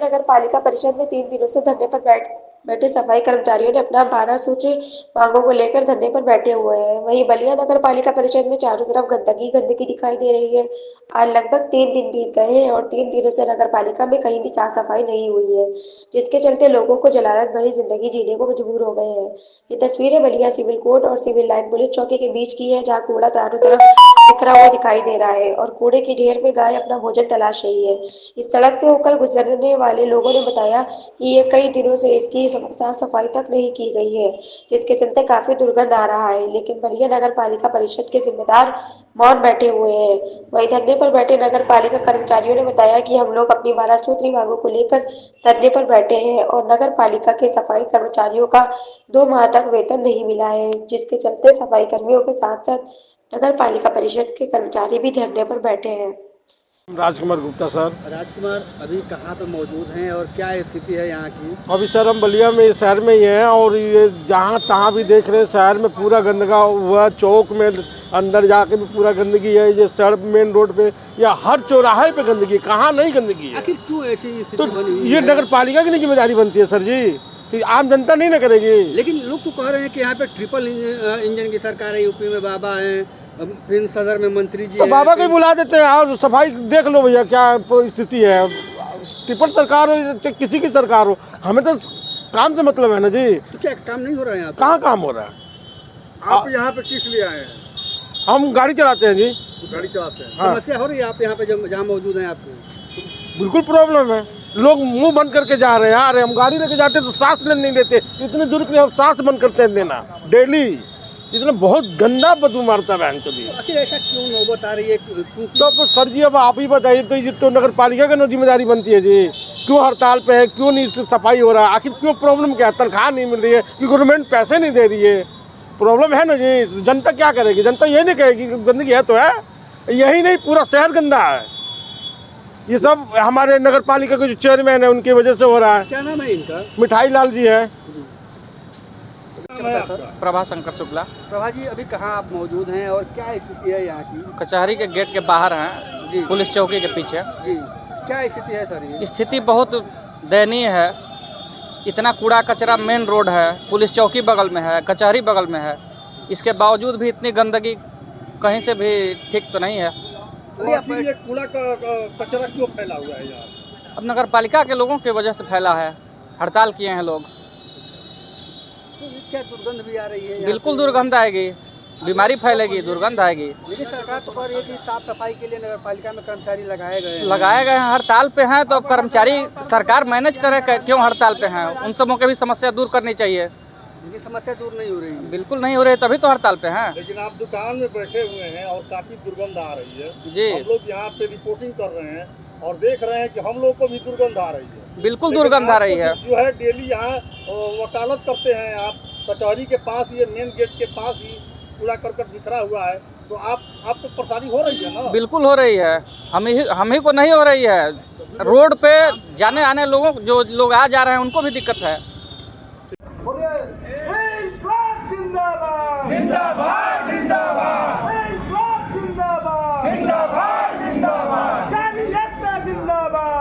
नगर पालिका परिषद में 3 दिनों से धरने पर बैठे सफाई कर्मचारियों ने अपना 12 सूत्री मांगों को लेकर धरने पर बैठे हुए हैं। वहीं बलिया नगर पालिका परिषद में चारों तरफ गंदगी दिखाई दे रही है। आज लगभग 3 दिन बीत गए हैं और 3 दिनों से नगर पालिका में कहीं भी साफ सफाई नहीं हुई है, जिसके चलते लोगों को जलालत भरी जिंदगी जीने को मजबूर हो गए हैं। ये तस्वीरें बलिया सिविल कोर्ट और सिविल लाइन पुलिस चौकी के बीच की है, जहाँ कूड़ा चारों तरफ बिखरा हुआ दिखाई दे रहा है और कूड़े के ढेर में गाय अपना भोजन तलाश रही है। इस सड़क से होकर गुजरने वाले लोगों ने बताया कि ये कई दिनों से इसकी साफ सफाई तक नहीं की गई है, जिसके चलते काफी दुर्गंध आ रहा है। लेकिन बलिया नगर पालिका परिषद के जिम्मेदार मौन बैठे हुए हैं। वहीं धरने पर बैठे नगर पालिका कर्मचारियों ने बताया कि हम लोग अपनी 12 सूत्री मांगों को लेकर धरने पर बैठे हैं और नगर पालिका के सफाई कर्मचारियों का 2 माह तक वेतन नहीं मिला है, जिसके चलते सफाई कर्मियों के साथ साथ नगर पालिका परिषद के कर्मचारी भी धरने पर बैठे हैं। राजकुमार गुप्ता सर। राजकुमार, अभी कहाँ पे मौजूद हैं और क्या स्थिति है यहाँ की? अभी सर हम बलिया में शहर में ही हैं और ये जहाँ तहाँ भी देख रहे हैं शहर में पूरा गंदगा हुआ, चौक में अंदर जाके भी पूरा गंदगी है, ये सड़क मेन रोड पे या हर चौराहे पे गंदगी, कहाँ नहीं गंदगी है। आखिर क्यों ऐसी स्थिति तो बनी हुई ये है? नगर पालिका की नहीं जिम्मेदारी बनती है सर जी, कि आम जनता नहीं ना करेगी। लेकिन लोग तो कह रहे हैं कि यहाँ पे ट्रिपल इंजन की सरकार है, यूपी में बाबा है, फिर सदर में मंत्री जी तो बाबा को ही बुला देते हैं और सफाई देख लो भैया क्या स्थिति है। ट्रिपल सरकार हो चाहे किसी की सरकार हो, हमें तो काम से मतलब है ना जी। तो क्या काम नहीं हो रहा है यहाँ पे? कहाँ काम हो रहा है? आप यहाँ पे किस लिए आए हैं? हम गाड़ी चलाते हैं जी। गाड़ी चलाते हैं। हाँ। समस्या हो रही है आप यहाँ पे जहाँ मौजूद हैं आपको? बिल्कुल प्रॉब्लम है, लोग मुंह बंद करके जा रहे हैं, आ रहे हैं। हम गाड़ी लेके जाते हैं तो सांस लेने नहीं देते, इतनी दूर के लिए हम सांस बंद करते हैं लेना डेली, इतना बहुत गंदा बदबू मारता है। तो आखिर ऐसा क्यों नौबत आ रही है? तो सर जी अब आप ही बताइए, तो ये तो नगर पालिका की जिम्मेदारी बनती है जी। क्यों हड़ताल पे है, क्यों नहीं सफाई हो रहा है, आखिर क्यों प्रॉब्लम क्या है? तनख्वाह नहीं मिल रही है कि गवर्नमेंट पैसे नहीं दे रही है, प्रॉब्लम है ना जी। जनता क्या करेगी? जनता ये नहीं कहेगी गंदगी है तो है, यही नहीं पूरा शहर गंदा है। ये सब हमारे नगर पालिका के जो चेयरमैन है उनकी वजह से हो रहा है। क्या नाम है इनका? मिठाई लाल जी है। प्रभा शंकर शुक्ला। प्रभा जी, अभी कहाँ आप मौजूद हैं और क्या स्थिति है यहाँ की? कचहरी के गेट के बाहर हैं जी। पुलिस चौकी के पीछे। जी, क्या स्थिति है सर? ये स्थिति बहुत दयनीय है। इतना कूड़ा कचरा मेन रोड है, पुलिस चौकी बगल में है, कचहरी बगल में है, इसके बावजूद भी इतनी गंदगी कहीं से भी ठीक तो नहीं है। ये कूड़ा कचरा क्यों फैला हुआ है यहाँ? अब नगर पालिका के लोगों की वजह से फैला है, हड़ताल किए हैं लोग। तो क्या दुर्गंध भी आ रही है? बिल्कुल दुर्गंध आएगी, बीमारी फैलेगी, दुर्गंध आएगी। लेकिन सरकार तो कह रही है कि साफ सफाई के लिए नगर पालिका में कर्मचारी लगाए गए हैं, हड़ताल पे हैं तो अब कर्मचारी सरकार मैनेज करे, क्यों हड़ताल पे हैं? उन सबों की भी समस्या दूर करनी चाहिए। लेकिन समस्या दूर नहीं हो रही है। बिल्कुल नहीं हो रही, तभी तो हड़ताल पे हैं। लेकिन आप दुकान में बैठे हुए हैं और काफी दुर्गंध आ रही है जी। हम लोग यहाँ पे रिपोर्टिंग कर रहे हैं और देख रहे हैं कि हम लोग को भी दुर्गंध आ रही है। बिल्कुल दुर्गंध आ रही है। जो है डेली यहाँ वकालत करते हैं आप, कचहरी के पास, ये मेन गेट के पास ही कूड़ा करकट बिखरा हुआ है, तो आपको परेशानी हो रही है ना? बिल्कुल हो रही है, हम ही को नहीं हो रही है, रोड पे जाने आने लोगों, जो लोग आ जा रहे हैं उनको भी दिक्कत है। जिंदाबाद जिंदाबाद जिंदाबाद जिंदाबाद जिंदाबाद जिंदाबाद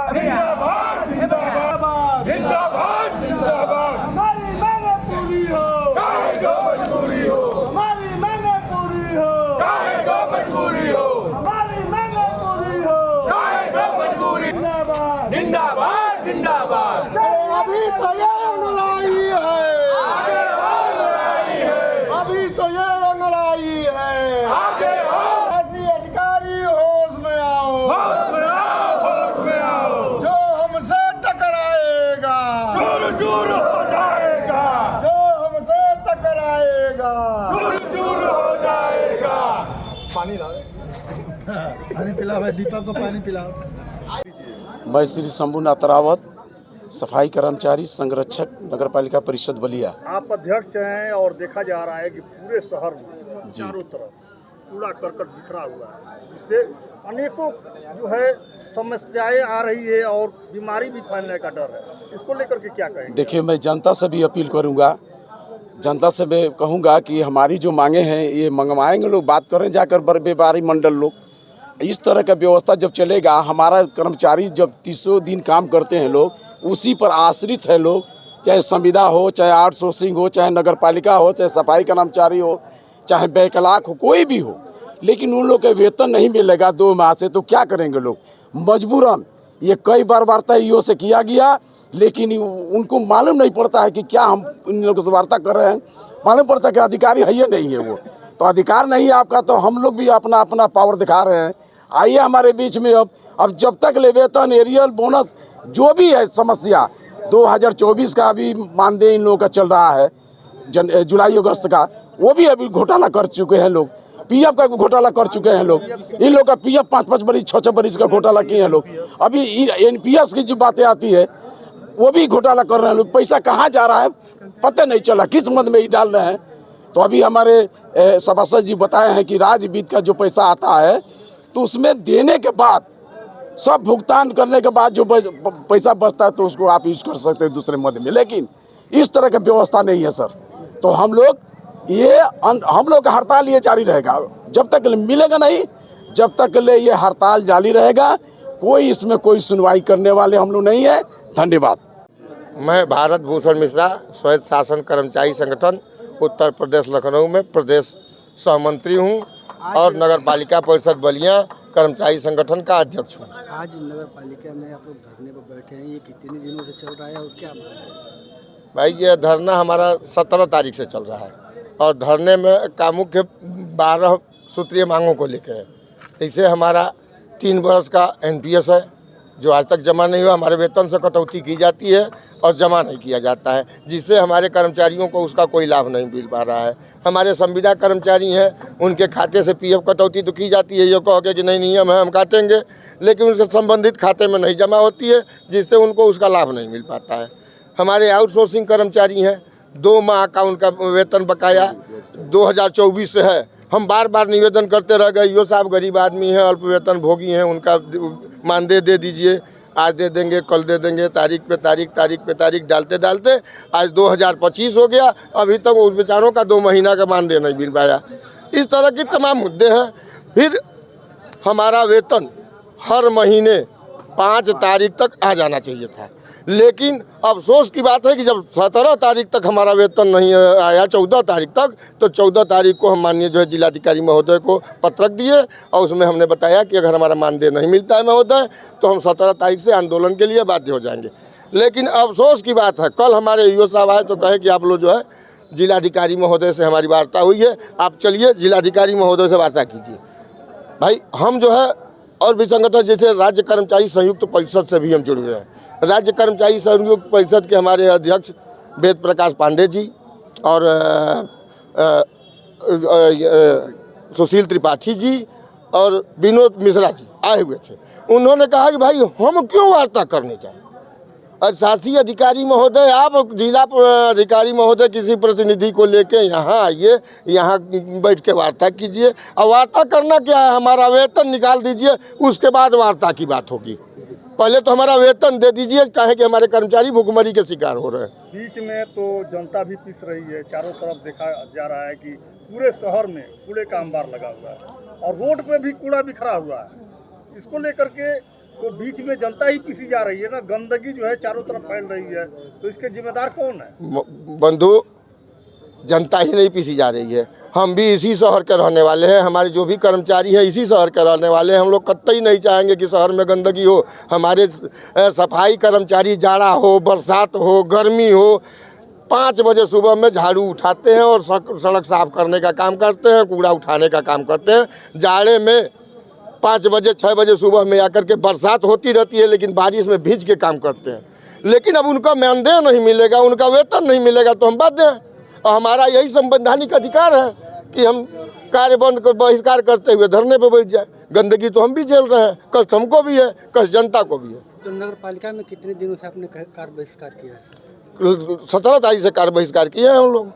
जिंदाबाद जिंदाबाद जिंदाबाद जिंदाबाद हमारी मांगे पूरी हो चाहे जो मजबूरी हो, हमारी मांगे पूरी हो चाहे जो मजबूरी हो, हमारी मांगे पूरी हो चाहे जो मजबूरी। जिंदाबाद जिंदाबाद जिंदाबाद। अभी तो ये लड़ाई है, अभी तो ये लड़ाई है, आगे आओ ऐसी अधिकारी, होश में आओ, होश में आओ, होश में आओ। जो हमसे टकराएगा चूर चूर हो जाएगा, जो हमसे टकराएगा चूर चूर हो जाएगा। पानी ला पानी पिलाओ भाई, दीपक को पानी पिलाओ। मैं श्री शंभुनाथ रावत, सफाई कर्मचारी संरक्षक नगर पालिका परिषद बलिया। आप अध्यक्ष हैं और देखा जा रहा है कि पूरे शहर में चारों तरफ कूड़ा करकट बिखरा हुआ है, इससे अनेकों जो है समस्याएं आ रही है और बीमारी भी फैलने का डर है। इसको लेकर के क्या कहेंगे? देखिए, मैं जनता से भी अपील करूंगा, जनता से मैं कहूंगा कि हमारी जो मांगे हैं ये मंगवाएंगे लोग, बात करें जाकर व्यापारी मंडल लोग। इस तरह का व्यवस्था जब चलेगा, हमारा कर्मचारी जब 300 दिन काम करते हैं लोग, उसी पर आश्रित है लोग, चाहे संविदा हो, चाहे आउटसोर्सिंग हो, चाहे नगर पालिका हो, चाहे सफाई कर्मचारी हो, चाहे बैकलाक हो, कोई भी हो। लेकिन उन लोग के वेतन नहीं मिलेगा 2 माह से, तो क्या करेंगे लोग? मजबूरन ये कई बार वार्ता ईओ से किया गया, लेकिन उनको मालूम नहीं पड़ता है कि क्या हम इन लोगों से वार्ता कर रहे हैं। मालूम पड़ता है कि अधिकारी है या नहीं है वो। तो अधिकार नहीं है आपका, तो हम लोग भी अपना अपना पावर दिखा रहे हैं। आइए हमारे बीच में अब जब तक ले वेतन, एरियल, बोनस जो भी है समस्या, 2024 का अभी मानदेय इन लोगों का चल रहा है, जुलाई अगस्त का, वो भी अभी घोटाला कर चुके हैं लोग। पीएफ का घोटाला कर चुके हैं लोग। इन लोग का पीएफ 5-5 बरिस 6-6 बरिस का घोटाला किए हैं लोग। अभी एनपीएस की जो बातें आती है वो भी घोटाला कर रहे हैं लोग। पैसा कहाँ जा रहा है पता नहीं चला, किस मद में ही डाल रहे हैं। तो अभी हमारे सभासद जी बताए हैं कि राज्य वित्त का जो पैसा आता है तो उसमें देने के बाद, सब भुगतान करने के बाद जो पैसा बचता है तो उसको आप यूज कर सकते हैं दूसरे मद में। लेकिन इस तरह की व्यवस्था नहीं है सर। तो हम लोग का हड़ताल ये जारी रहेगा जब तक मिलेगा नहीं, जब तक ले ये हड़ताल जारी रहेगा। कोई इसमें कोई सुनवाई करने वाले हम लोग नहीं है। धन्यवाद। मैं भारत भूषण मिश्रा, स्वायत्त शासन कर्मचारी संगठन उत्तर प्रदेश लखनऊ में प्रदेश सहमंत्री हूँ और नगर पालिका परिषद बलिया कर्मचारी संगठन का अध्यक्ष हूँ। आज नगर पालिका में आप लोग धरने पर बैठे हैं, ये कितने दिनों से चल रहा है और क्या? भाई ये धरना हमारा 17 तारीख से चल रहा है और धरने में का मुख्य 12 सूत्रीय मांगों को लेकर है। इसे हमारा 3 वर्ष का एनपीएस है जो आज तक जमा नहीं हुआ। हमारे वेतन से कटौती की जाती है और जमा नहीं किया जाता है, जिससे हमारे कर्मचारियों को उसका कोई लाभ नहीं मिल पा रहा है। हमारे संविदा कर्मचारी हैं, उनके खाते से पीएफ कटौती तो की जाती है, ये कह के कि नहीं नियम है हम काटेंगे, लेकिन उनके संबंधित खाते में नहीं जमा होती है, जिससे उनको उसका लाभ नहीं मिल पाता है। हमारे आउटसोर्सिंग कर्मचारी हैं, 2 माह का उनका वेतन बकाया 2024 से है। हम बार बार निवेदन करते रह गए, यो साहब गरीब आदमी हैं, अल्प वेतन भोगी हैं, उनका मानदेय दे दीजिए, आज दे देंगे, कल दे देंगे, तारीख पे तारीख डालते डालते आज 2025 हो गया, अभी तक उस बेचारों का 2 महीना का मानदेय नहीं मिल पाया। इस तरह के तमाम मुद्दे हैं। फिर हमारा वेतन हर महीने 5 तारीख तक आ जाना चाहिए था, लेकिन अफसोस की बात है कि जब 17 तारीख तक हमारा वेतन नहीं आया, 14 तारीख तक, तो 14 तारीख को हम माननीय जो है जिलाधिकारी महोदय को पत्रक दिए और उसमें हमने बताया कि अगर हमारा मानदेय नहीं मिलता है महोदय तो हम 17 तारीख से आंदोलन के लिए बाध्य हो जाएंगे। लेकिन अफसोस की बात है, कल हमारे ईओ साहब आए तो कहे कि आप लोग जो है जिलाधिकारी महोदय से हमारी वार्ता हुई है, आप चलिए जिलाधिकारी महोदय से वार्ता कीजिए। भाई हम जो है और भी संगठन जैसे राज्य कर्मचारी संयुक्त परिषद से भी हम जुड़े हुए हैं। राज्य कर्मचारी संयुक्त परिषद के हमारे अध्यक्ष वेद प्रकाश पांडे जी और सुशील त्रिपाठी जी और विनोद मिश्रा जी आए हुए थे। उन्होंने कहा कि भाई हम क्यों वार्ता करने जाएं, और शासी अधिकारी महोदय, आप जिला अधिकारी महोदय किसी प्रतिनिधि को लेके यहाँ आइए, यहाँ बैठ के वार्ता कीजिए। और वार्ता करना क्या है, हमारा वेतन निकाल दीजिए, उसके बाद वार्ता की बात होगी। पहले तो हमारा वेतन दे दीजिए, काहे कि हमारे कर्मचारी भुखमरी के शिकार हो रहे हैं। बीच में तो जनता भी पिस रही है, चारों तरफ देखा जा रहा है कि पूरे शहर में कूड़े का अंबार लगा हुआ है और रोड पे भी कूड़ा बिखरा हुआ है। इसको लेकर के तो बीच में जनता ही पिसी जा रही है ना, गंदगी जो है चारों तरफ फैल रही है, तो इसके जिम्मेदार कौन है? बंधु, जनता ही नहीं पिसी जा रही है, हम भी इसी शहर के रहने वाले हैं, हमारे जो भी कर्मचारी हैं इसी शहर के रहने वाले हैं। हम लोग कतई नहीं चाहेंगे कि शहर में गंदगी हो। हमारे सफाई कर्मचारी जाड़ा हो, बरसात हो, गर्मी हो, 5 बजे सुबह में झाड़ू उठाते हैं और सड़क साफ करने का काम करते हैं, कूड़ा उठाने का काम करते हैं। जाड़े में 5 बजे 6 बजे सुबह में आकर के बरसात होती रहती है, लेकिन बारिश में भीज के काम करते हैं। लेकिन अब उनका मानदेय नहीं मिलेगा, उनका वेतन नहीं मिलेगा तो हम बाध्य हैं। और हमारा यही संवैधानिक अधिकार है कि हम कार्य बंद कर बहिष्कार करते हुए धरने पर बैठ जाए। गंदगी तो हम भी झेल रहे हैं, कष्ट हमको भी है, कष्ट जनता को भी है। तो नगर पालिका में कितने दिनों से आपने कार्य बहिष्कार किया है? 17 तारीख से कार्य बहिष्कार किए हैं हम लोग।